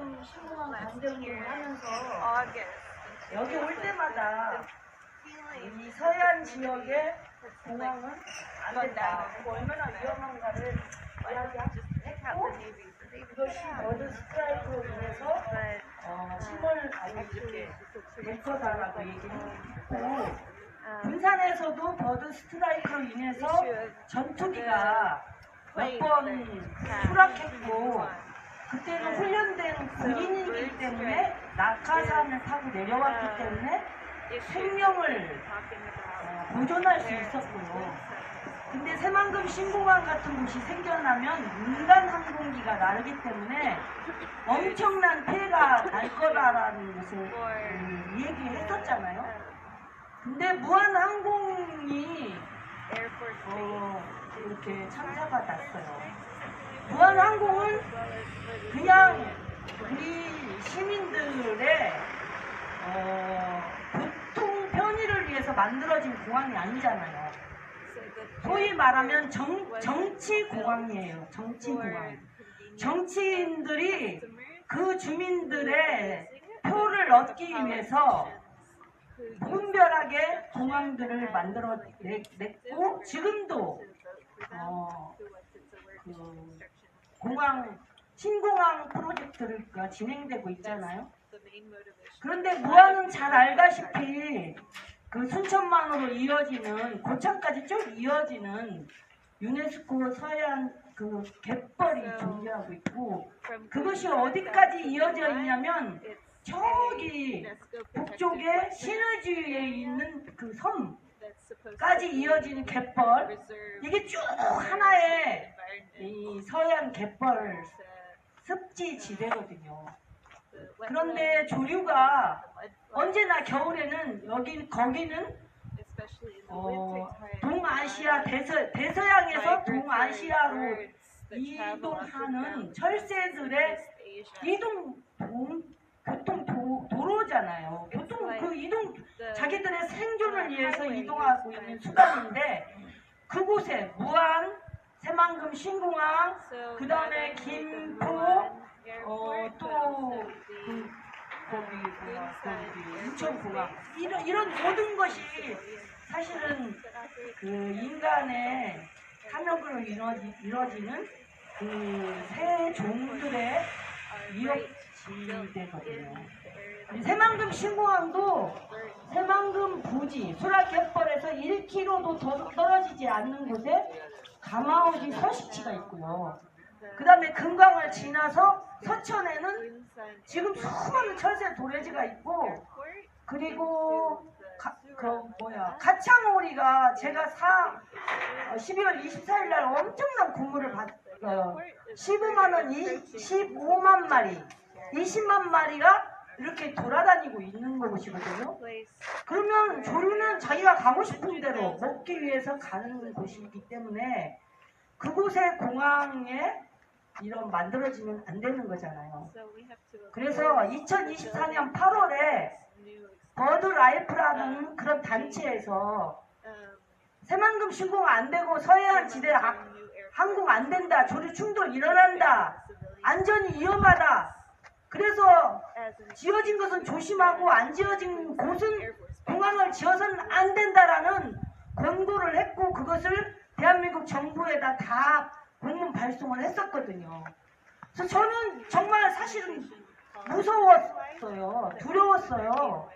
새만금 신공항 반대 운동을 하면서 여기 올 때마다 이 서해안 지역의 공항은 안 된다. 얼마나 위험한가를 이야기했고 이것이 버드 스트라이크로 인해서 침몰 이렇게 될 거다라고 얘기를 했고 군산에서도 버드 스트라이크로 인해서 전투기가 몇 번 추락했고 그때는 훈련된 군인이기 때문에 낙하산을 타고 내려왔기 때문에 생명을 보존할 수 있었고요. 근데 새만금 신공항 같은 곳이 생겨나면 민간 항공기가 나르기 때문에 엄청난 피해가 날 거다라는 것을 얘기했었잖아요. 근데 무한항공이 이렇게 참사가 났어요. 무한항공은 그냥 우리 시민들의 교통 편의를 위해서 만들어진 공항이 아니잖아요. 소위 말하면 정치공항이에요. 정치공항. 정치인들이 그 주민들의 표를 얻기 위해서 무분별하게 공항들을 만들어 냈고 지금도 공항 신공항 프로젝트가 진행되고 있잖아요. 그런데 무안은 잘 알다시피 그 순천만으로 이어지는 고창까지 쭉 이어지는 유네스코 서해안 그 갯벌이 존재하고 있고 그것이 어디까지 이어져 있냐면 저기 북쪽에 시너지에 있는 그 섬까지 이어지는 갯벌 이게 쭉 하나의 이 서해안 갯벌 습지 지대거든요. 그런데 조류가 언제나 겨울에는 거기는 동아시아 대서양에서 동아시아로 이동하는 철새들의 교통 도로잖아요. 자기들의 생존을 위해서 이동하고 있는 수단인데 그곳에 무안, 새만금 신공항, 그 다음에 김포, 또 거기 인천공항 이런 모든 것이 사실은 그 인간의 탐욕으로 이루어지는 그 새 종들의 위협지대거든요. 새만금 신공항도 새만금 부지 수락갯벌에서 1km도 떨어지지 않는 곳에 가마오지 서식지가 있고요. 그 다음에 금강을 지나서 서천에는 지금 수많은 철새 도래지가 있고 그리고 가창오리가 제가 12월 24일 날 엄청난 군무를 받아요. 15만 마리, 20만 마리가 이렇게 돌아다니고 있는 곳이거든요. 그러면 조류는 자기가 가고 싶은 대로 먹기 위해서 가는 곳이기 때문에 그곳의 공항에 이런 만들어지면 안 되는 거잖아요. 그래서 2024년 8월에 버드라이프라는 그런 단체에서 새만금 신공 안 되고 서해안 지대 항공 안 된다. 조류 충돌 일어난다. 안전이 위험하다. 그래서 지어진 것은 조심하고 안 지어진 곳은 공항을 지어서는 안 된다라는 권고를 했고 그것을 대한민국 정부에다 다 공문 발송을 했었거든요. 그래서 저는 정말 사실은 무서웠어요. 두려웠어요.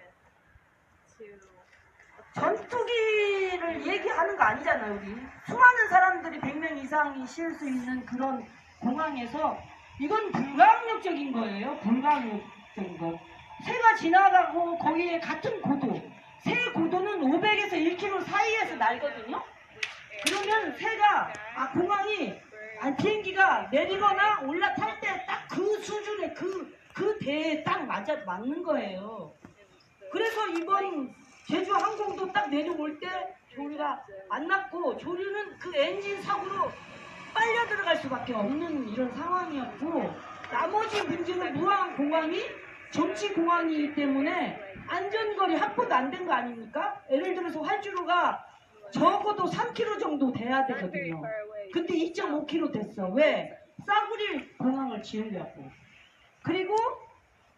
전투기를 얘기하는 거 아니잖아요. 우리 수많은 사람들이 100명 이상이 실 수 있는 그런 공항에서 이건 불가항력적인 거예요. 불가항력적인 거. 새가 지나가고 거기에 같은 고도 새 고도는 500에서 1km 사이에서 날거든요. 그러면 새가 공항이 비행기가 내리거나 올라탈 때 딱 그 수준에 그 대에 딱 맞는 거예요. 그래서 이번 제주 항공도 딱 내려올 때 조류가 안 났고 조류는 그 엔진 사고로 빨려 들어갈 수밖에 없는 이런 상황이었고 나머지 문제는 무안 공항이 정치 공항이기 때문에 안전거리 확보도 안 된 거 아닙니까? 예를 들어서 활주로가 적어도 3km 정도 돼야 되거든요. 근데 2.5km 됐어. 왜? 싸구려 공항을 지으려고. 그리고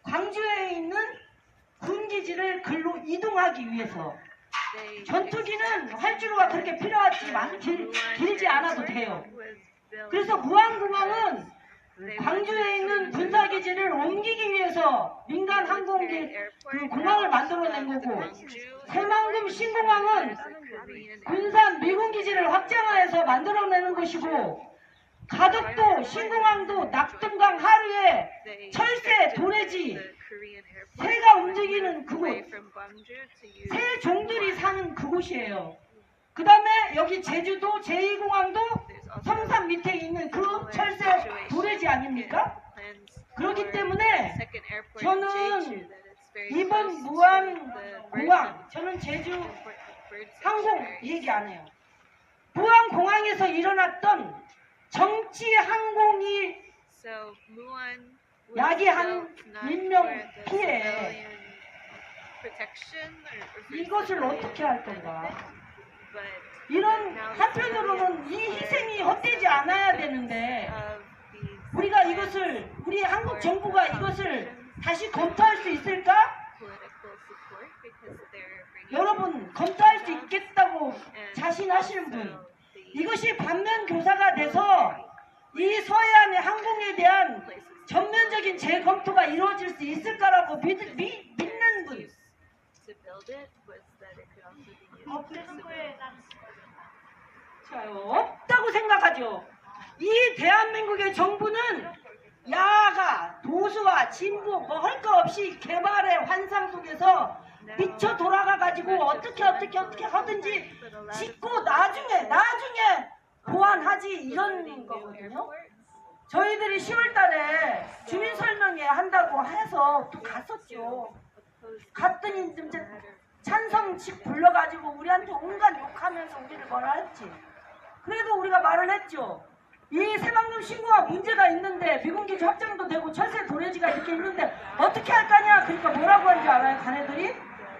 광주에 있는 군기지를 글로 이동하기 위해서 전투기는 활주로가 그렇게 필요하지만 길지 않아도 돼요. 그래서 무안공항은 광주에 있는 군사기지를 옮기기 위해서 민간 항공기 그 공항을 만들어낸 거고, 새만금 신공항은 군산 미군기지를 확장하여서 만들어내는 것이고, 가덕도 신공항도 낙동강 하류에 철새 도래지 새가 움직이는 그곳, 새 종들이 사는 그곳이에요. 그 다음에 여기 제주도 제2공항도 성산 밑에 있는 그 철새 도래지 아닙니까? 그렇기 때문에 저는 이번 무안공항, 저는 제주 항공 얘기 안 해요. 무안공항에서 일어났던 정치 항공이 야기한 인명 피해, 이것을 어떻게 할 건가? 이런 한편으로는 이 희생이 헛되지 않아야 되는데, 우리가 이것을, 우리 한국 정부가 이것을 다시 검토할 수 있을까? 여러분, 검토할 수 있겠다고 자신하시는 분, 이것이 반면 교사가 돼서 이 서해안의 항공에 대한 전면적인 재검토가 이루어질 수 있을까라고 믿는 분. 없다고 생각하죠. 이 대한민국의 정부는 야가 도수와 진보 뭐 할 거 없이 개발의 환상 속에서 미쳐 돌아가 가지고 어떻게 하든지 짓고 나중에 보완하지, 이런 거거든요. 저희들이 10월 달에 주민 설명회 한다고 해서 또 갔었죠. 갔더니 진짜 찬성식 불러가지고 우리한테 온갖 욕하면서 우리를 뭐라 했지. 그래도 우리가 말을 했죠. 이 새만금 신고가 문제가 있는데 미군기지 확장도 되고 철새 도래지가 이렇게 있는데 어떻게 할 거냐. 그러니까 뭐라고 하는지 알아요, 가네들이?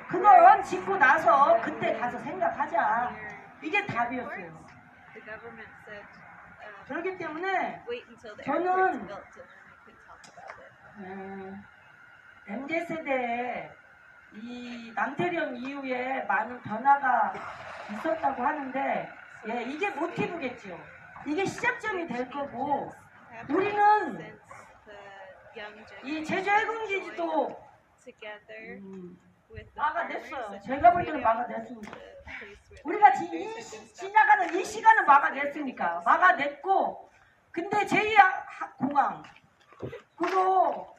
그건 짓고 나서 그때 가서 생각하자. 이게 답이었어요. 그렇기 때문에 저는 MZ세대에 이 남태령 이후에 많은 변화가 있었다고 하는데, 이게 모티브겠죠. 이게 시작점이 될 거고, 우리는 이 제주 해군기지도 막아냈어요. 제가 볼 때는 막아냈습니다. 우리가 지나가는 이 시간은 막아냈으니까 막아냈고, 근데 제2공항 그도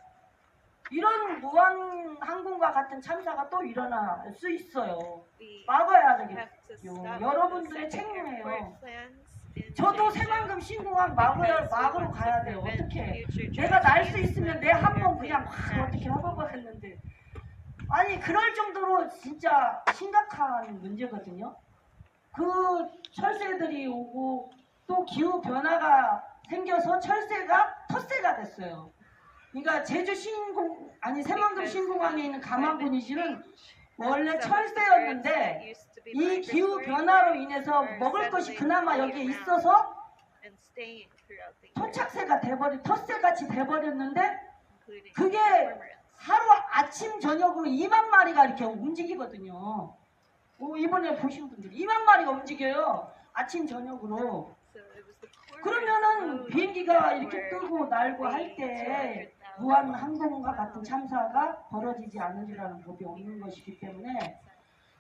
이런 무한항공과 같은 참사가 또 일어날 수 있어요. 막아야 되겠죠. 여러분들의 책임이에요. 저도 새만금 신공항 막으러 가야 돼요. 어떻게? 내가 날 수 있으면 내 한 번 그냥 막 어떻게 하고 했는데, 아니 그럴 정도로 진짜 심각한 문제거든요. 그 철새들이 오고 또 기후 변화가 생겨서 철새가 텃새가 됐어요. 그러니까 제주 새만금 신공항에 있는 가만군이지는 원래 철새였는데 이 기후 변화로 인해서 먹을 것이 그나마 여기에 있어서 토착새가 텃새같이 돼버렸는데, 그게 하루 아침 저녁으로 2만 마리가 이렇게 움직이거든요. 이번에 보신 분들이 2만 마리가 움직여요. 아침 저녁으로. 그러면은 비행기가 이렇게 뜨고 날고 할 때 무한항공과 같은 참사가 벌어지지 않으리라는 법이 없는 것이기 때문에,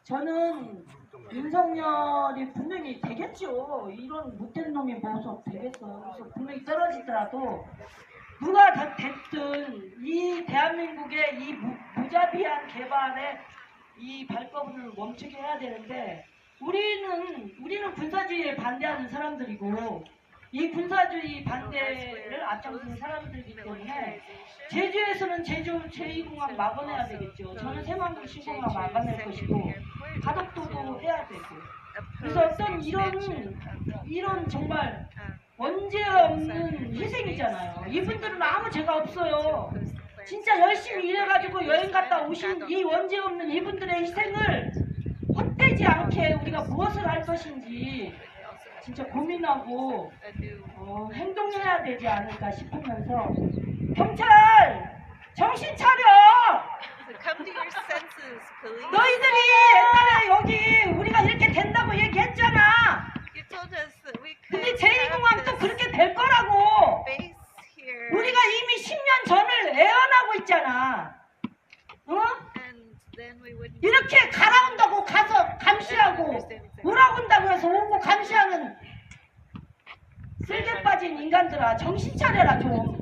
저는 윤석열이 분명히 되겠죠. 이런 못된 놈이 뭐서 되겠어. 그래서 분명히 떨어지더라도 누가 됐든 이 대한민국의 이 무자비한 개발에 이 발버둥을 멈추게 해야 되는데, 우리는 군사주의에 반대하는 사람들이고 이 군사주의 반대를 앞장서는 사람들이기 때문에 제주에서는 제주 제2공항 막아내야 되겠죠. 저는 새만금 신공항 막아낼 것이고 가덕도도 해야 되고. 그래서 어떤 이런 정말 원죄 없는 희생이잖아요. 이분들은 아무 죄가 없어요. 진짜 열심히 일해가지고 여행 갔다 오신 이 원죄 없는 이분들의 희생을 헛되지 않게 우리가 무엇을 할 것인지 진짜 고민하고 행동해야 되지 않을까 싶으면서, 경찰 정신 차려. So come to your senses, police. 너희들이 옛날에 여기 우리가 이렇게 된다고 얘기했잖아. You told us that we could 근데 have 제2공항 또 this 그렇게 될 거라고. base here. 우리가 이미 10년 전을 애언하고 있잖아. 어? And then we wouldn't 이렇게 가라온다고 가서 감시하고 오라고 온다고 해서 오고 감시하는 쓸개 빠진 인간들아, 정신 차려라 좀.